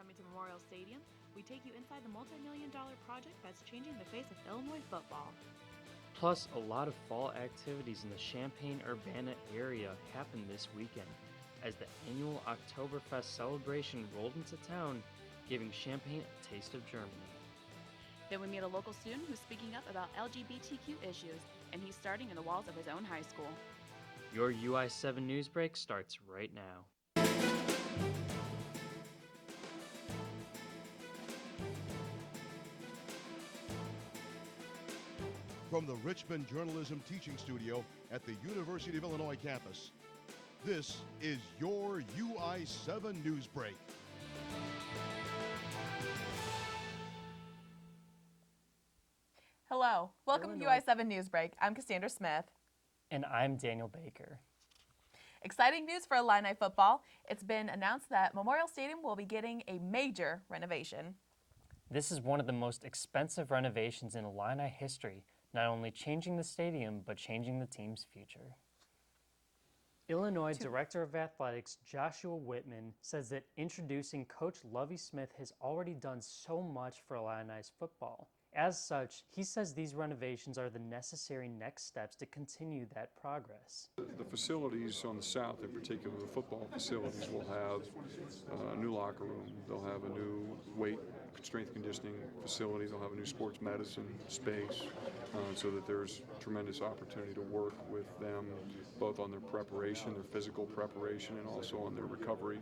Coming to Memorial Stadium, we take you inside the multi-million-dollar project that's changing the face of Illinois football. Plus, a lot of fall activities in the Champaign-Urbana area happened this weekend, as the annual Oktoberfest celebration rolled into town, giving Champaign a taste of Germany. Then we meet a local student who's speaking up about LGBTQ issues, and he's starting in the walls of his own high school. Your UI7 Newsbreak starts right now. From the Richmond Journalism Teaching Studio at the University of Illinois campus, this is your UI7 Newsbreak. Hello, welcome to UI7 Newsbreak. I'm Cassandra Smith. And I'm Daniel Baker. Exciting news for Illini football. It's been announced that Memorial Stadium will be getting a major renovation. This is one of the most expensive renovations in Illini history, not only changing the stadium, but changing the team's future. Illinois Director of Athletics Joshua Whitman says that introducing Coach Lovie Smith has already done so much for Illini's football. As such, he says these renovations are the necessary next steps to continue that progress. The facilities on the south, in particular the football facilities, will have a new locker room. They'll have a new weight strength conditioning facility. They'll have a new sports medicine space, so that there's tremendous opportunity to work with them both on their preparation, their physical preparation, and also on their recovery.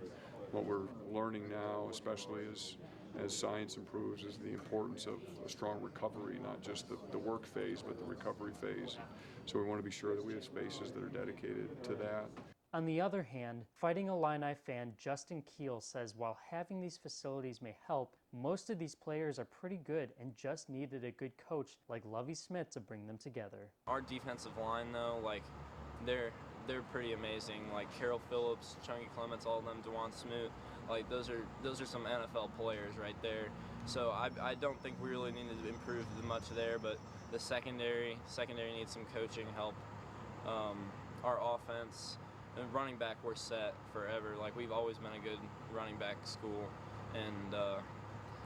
What we're learning now, especially as science improves, is the importance of a strong recovery, not just the work phase, but the recovery phase. So we want to be sure that we have spaces that are dedicated to that. On the other hand, Fighting Illini fan Justin Keel says while having these facilities may help, most of these players are pretty good and just needed a good coach like Lovie Smith to bring them together. Our defensive line, though, they're pretty amazing. Like Carol Phillips, Chunky Clements, all of them, DeJuan Smoot, those are some NFL players right there. So I don't think we really need to improve much there, but the secondary needs some coaching help. Our offense and running back, we're set forever. We've always been a good running back school, and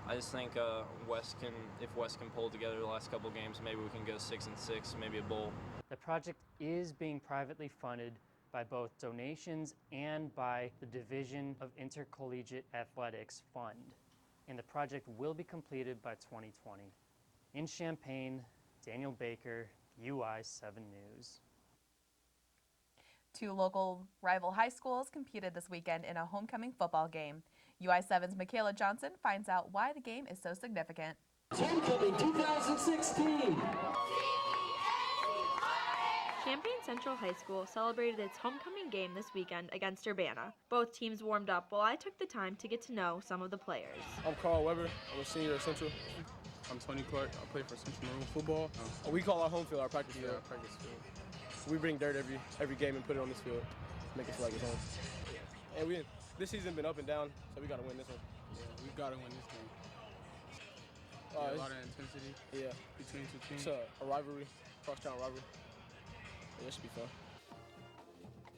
I just think if West can pull together the last couple games, maybe we can go 6-6, maybe a bowl. The project is being privately funded by both donations and by the Division of Intercollegiate Athletics Fund, and the project will be completed by 2020. In Champaign, Daniel Baker, UI7 News. Two local rival high schools competed this weekend in a homecoming football game. UI7's Michaela Johnson finds out why the game is so significant. Homecoming 2016! Champaign Central High School celebrated its homecoming game this weekend against Urbana. Both teams warmed up while I took the time to get to know some of the players. I'm Carl Weber. I'm a senior at Central. I'm Tony Clark. I play for Central Maroon football. We call our home field our practice field. Yeah, practice field. We bring dirt every game and put it on this field, make it feel like it's home. And this season been up and down, so we got to win this one. Yeah, we got to win this game. A lot of intensity between two teams. It's a rivalry, cross-town rivalry. Yeah, it should be fun.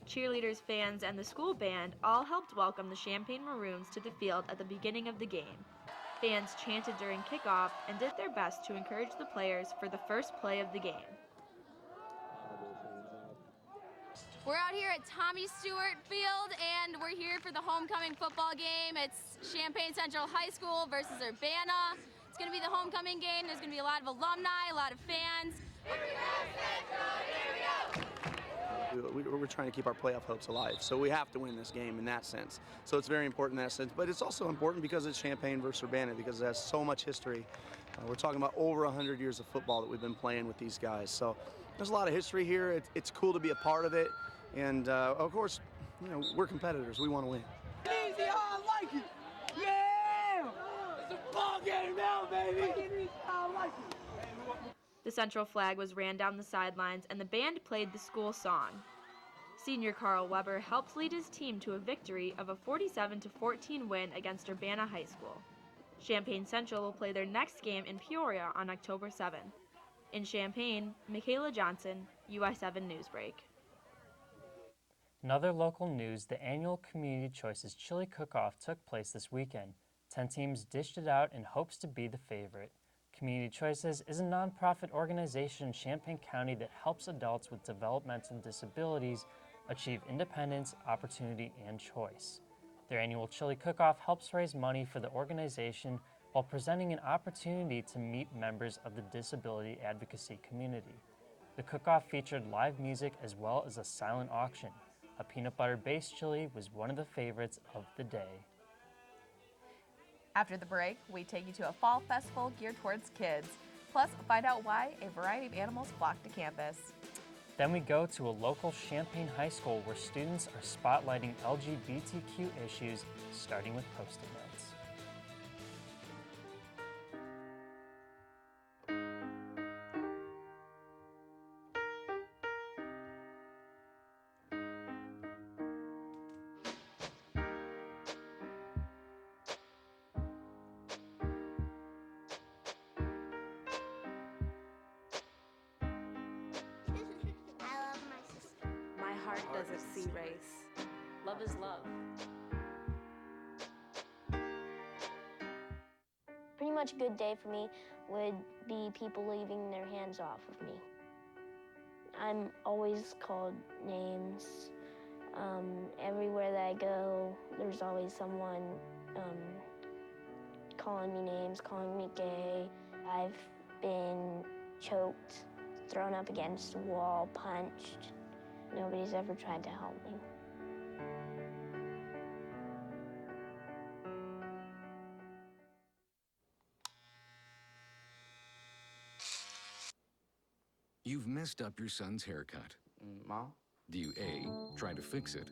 Cheerleaders, fans, and the school band all helped welcome the Champaign Maroons to the field at the beginning of the game. Fans chanted during kickoff and did their best to encourage the players for the first play of the game. We're out here at Tommy Stewart Field, and we're here for the homecoming football game. It's Champaign Central High School versus Urbana. It's going to be the homecoming game. There's going to be a lot of alumni, a lot of fans. We're trying to keep our playoff hopes alive, so we have to win this game in that sense. So it's very important in that sense, but it's also important because it's Champaign versus Urbana, because it has so much history. We're talking about over 100 years of football that we've been playing with these guys. So there's a lot of history here. It's cool to be a part of it. And of course, we're competitors. We want to win. Easy, I like it. Yeah! It's a ball game now, baby. I like it. The Central flag was ran down the sidelines and the band played the school song. Senior Carl Weber helped lead his team to a victory of a 47-14 win against Urbana High School. Champaign Central will play their next game in Peoria on October 7th. In Champaign, Michaela Johnson, UI7 Newsbreak. In other local news, the annual Community Choices Chili Cook-Off took place this weekend. 10 teams dished it out in hopes to be the favorite. Community Choices is a nonprofit organization in Champaign County that helps adults with developmental disabilities achieve independence, opportunity, and choice. Their annual chili cook-off helps raise money for the organization while presenting an opportunity to meet members of the disability advocacy community. The cook-off featured live music as well as a silent auction. A peanut butter-based chili was one of the favorites of the day. After the break, we take you to a fall festival geared towards kids. Plus, find out why a variety of animals flock to campus. Then we go to a local Champaign high school where students are spotlighting LGBTQ issues, starting with Post-it notes. Doesn't see race. Love is love. Pretty much a good day for me would be people leaving their hands off of me. I'm always called names. Everywhere that I go, there's always someone calling me names, calling me gay. I've been choked, thrown up against a wall, punched. Nobody's ever tried to help me. You've messed up your son's haircut. Mom? Do you A, try to fix it?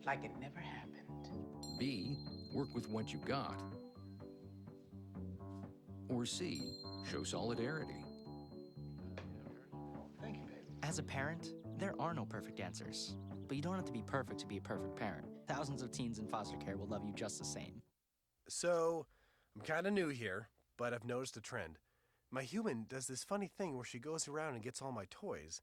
Like it never happened. B, work with what you got? Or C, show solidarity? As a parent, there are no perfect answers. But you don't have to be perfect to be a perfect parent. Thousands of teens in foster care will love you just the same. So, I'm kind of new here, but I've noticed a trend. My human does this funny thing where she goes around and gets all my toys,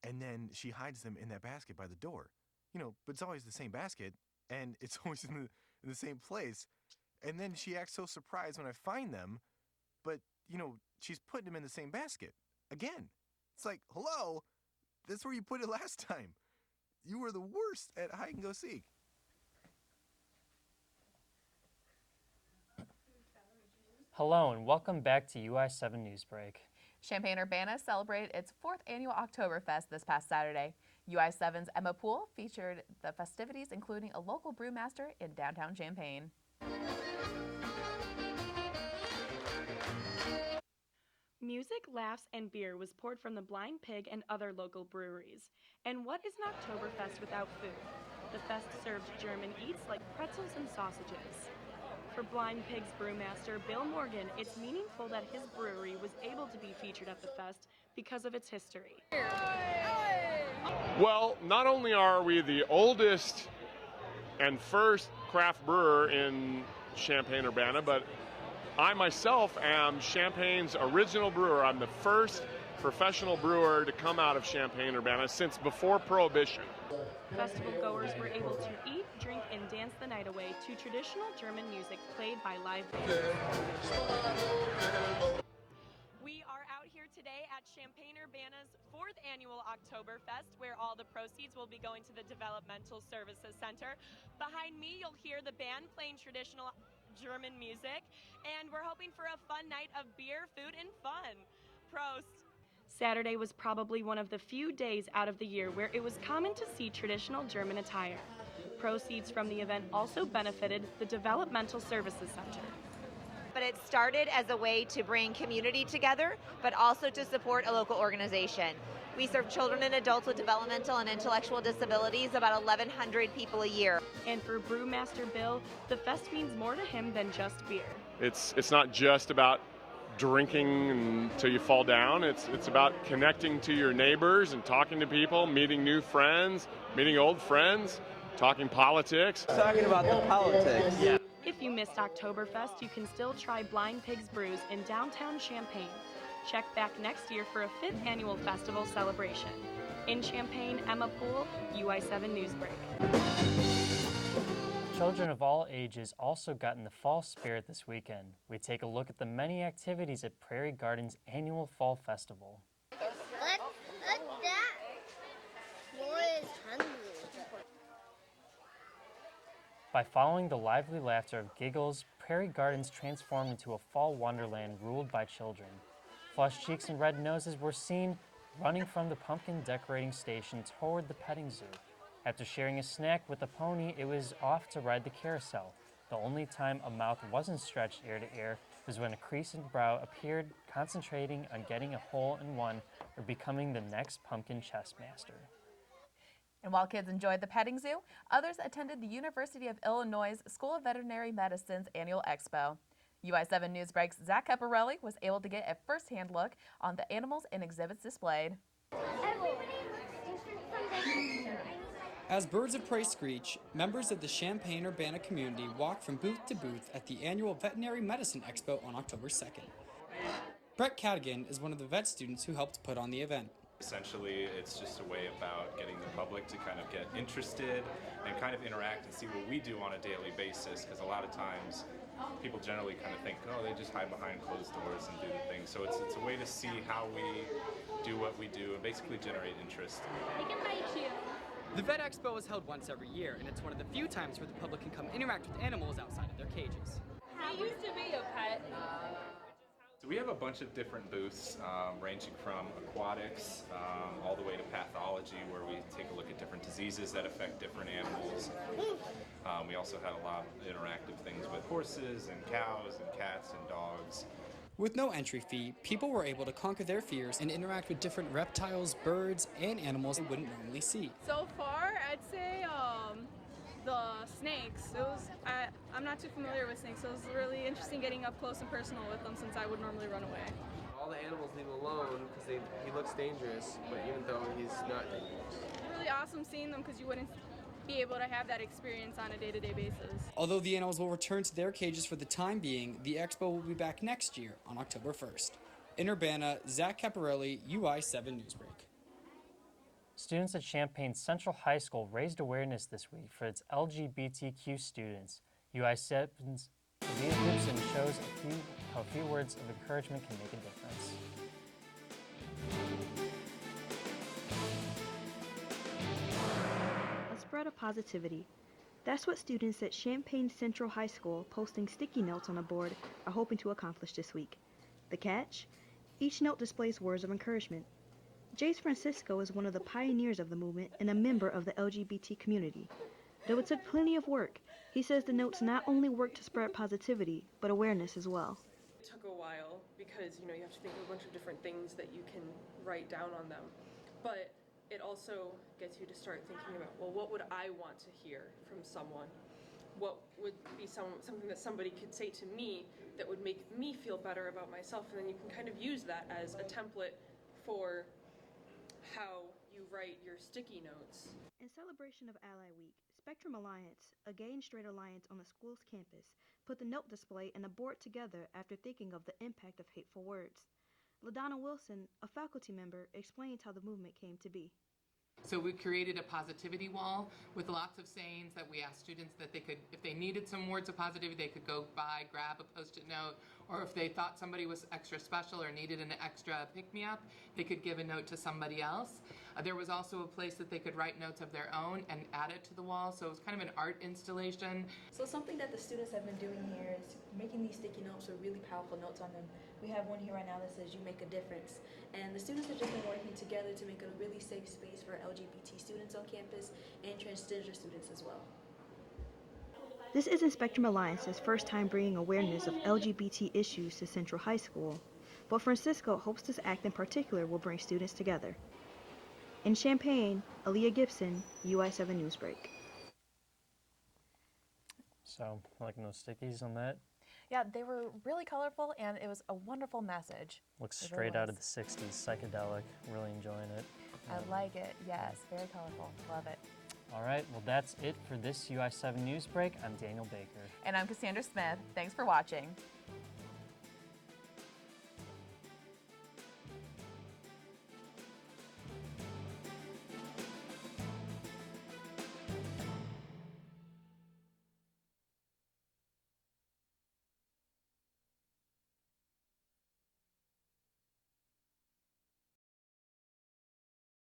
and then she hides them in that basket by the door. You know, but it's always the same basket, and it's always in the same place. And then she acts so surprised when I find them, but, you know, she's putting them in the same basket. Again. It's like, hello? That's where you put it last time. You were the worst at hide and go seek. Hello and welcome back to UI7 Newsbreak. Champaign-Urbana celebrated its 4th annual Oktoberfest this past Saturday. UI7's Emma Poole featured the festivities, including a local brewmaster in downtown Champaign. Music, laughs, and beer was poured from the Blind Pig and other local breweries. And what is an Oktoberfest without food? The fest served German eats like pretzels and sausages. For Blind Pig's brewmaster, Bill Morgan, it's meaningful that his brewery was able to be featured at the fest because of its history. Well, not only are we the oldest and first craft brewer in Champaign-Urbana, but I myself am Champaign's original brewer. I'm the first professional brewer to come out of Champaign-Urbana since before Prohibition. Festival goers were able to eat, drink, and dance the night away to traditional German music played by live bands. We are out here today at Champaign-Urbana's 4th annual Oktoberfest, where all the proceeds will be going to the Developmental Services Center. Behind me, you'll hear the band playing traditional German music, and we're hoping for a fun night of beer, food, and fun. Prost! Saturday was probably one of the few days out of the year where it was common to see traditional German attire. Proceeds from the event also benefited the Developmental Services Center. But it started as a way to bring community together, but also to support a local organization. We serve children and adults with developmental and intellectual disabilities, about 1,100 people a year. And for Brewmaster Bill, the fest means more to him than just beer. It's not just about drinking until you fall down. It's about connecting to your neighbors and talking to people, meeting new friends, meeting old friends, talking politics. Talking about the politics. Yeah. If you missed Oktoberfest, you can still try Blind Pig's Brews in downtown Champaign. Check back next year for a 5th annual festival celebration. In Champaign, Emma Poole, UI7 Newsbreak. Children of all ages also got in the fall spirit this weekend. We take a look at the many activities at Prairie Gardens' annual Fall Festival. What that? Boy is hungry. By following the lively laughter of giggles, Prairie Gardens transformed into a fall wonderland ruled by children. Flushed cheeks and red noses were seen running from the pumpkin decorating station toward the petting zoo. After sharing a snack with the pony, it was off to ride the carousel. The only time a mouth wasn't stretched ear to ear was when a creased brow appeared, concentrating on getting a hole in one or becoming the next pumpkin chess master. And while kids enjoyed the petting zoo, others attended the University of Illinois' School of Veterinary Medicine's annual Expo. UI7 Newsbreak's Zach Caparelli was able to get a first-hand look on the animals and exhibits displayed. As birds of prey screech, members of the Champaign-Urbana community walk from booth to booth at the annual Veterinary Medicine Expo on October 2nd. Brett Cadigan is one of the vet students who helped put on the event. Essentially, it's just a way about getting the public to kind of get interested and kind of interact and see what we do on a daily basis, because a lot of times people generally kind of think, oh, they just hide behind closed doors and do the thing. So it's a way to see how we do what we do and basically generate interest. We can bite you. The Vet Expo is held once every year, and it's one of the few times where the public can come interact with animals outside of their cages. He used to be a pet. So we have a bunch of different booths, ranging from aquatics all the way to pathology, where we take a look at different diseases that affect different animals. We also had a lot of interactive things with horses and cows and cats and dogs. With no entry fee, people were able to conquer their fears and interact with different reptiles, birds, and animals they wouldn't normally see. So far, I'd say the snakes. I'm not too familiar with snakes, so it was really interesting getting up close and personal with them since I would normally run away. All the animals leave him alone because he looks dangerous, but even though he's not dangerous. Really awesome seeing them because you wouldn't be able to have that experience on a day-to-day basis. Although the animals will return to their cages for the time being, the expo will be back next year on October 1st. In Urbana, Zach Caparelli, UI7 Newsbreak. Students at Champaign Central High School raised awareness this week for its LGBTQ students. UI7's Leah Gibson shows how a few words of encouragement can make a difference. A spread of positivity. That's what students at Champaign Central High School posting sticky notes on a board are hoping to accomplish this week. The catch? Each note displays words of encouragement. Jace Francisco is one of the pioneers of the movement and a member of the LGBT community. Though it took plenty of work, he says the notes not only work to spread positivity, but awareness as well. It took a while because, you have to think of a bunch of different things that you can write down on them. But it also gets you to start thinking about, well, what would I want to hear from someone? What would be something that somebody could say to me that would make me feel better about myself? And then you can kind of use that as a template for how you write your sticky notes. In celebration of Ally Week, Spectrum Alliance, a gay and straight alliance on the school's campus, put the note display and a board together after thinking of the impact of hateful words. LaDonna Wilson, a faculty member, explained how the movement came to be. So we created a positivity wall with lots of sayings that we asked students that they could, if they needed some words of positivity, they could go by, grab a Post-it note, or if they thought somebody was extra special or needed an extra pick-me-up, they could give a note to somebody else. There was also a place that they could write notes of their own and add it to the wall, so it was kind of an art installation. So something that the students have been doing here is making these sticky notes with really powerful notes on them. We have one here right now that says, "You make a difference." And the students have just been working together to make a really safe space for LGBT students on campus and transgender students as well. This isn't Spectrum Alliance's first time bringing awareness of LGBT issues to Central High School, but Francisco hopes this act in particular will bring students together. In Champaign, Aaliyah Gibson, UI7 Newsbreak. So, like no stickies on that? Yeah, they were really colorful, and it was a wonderful message. Looks straight out of the 60s, psychedelic. Really enjoying it. I like it, yes. Very colorful. Love it. All right, well, that's it for this UI7 Newsbreak. I'm Daniel Baker. And I'm Cassandra Smith. Thanks for watching.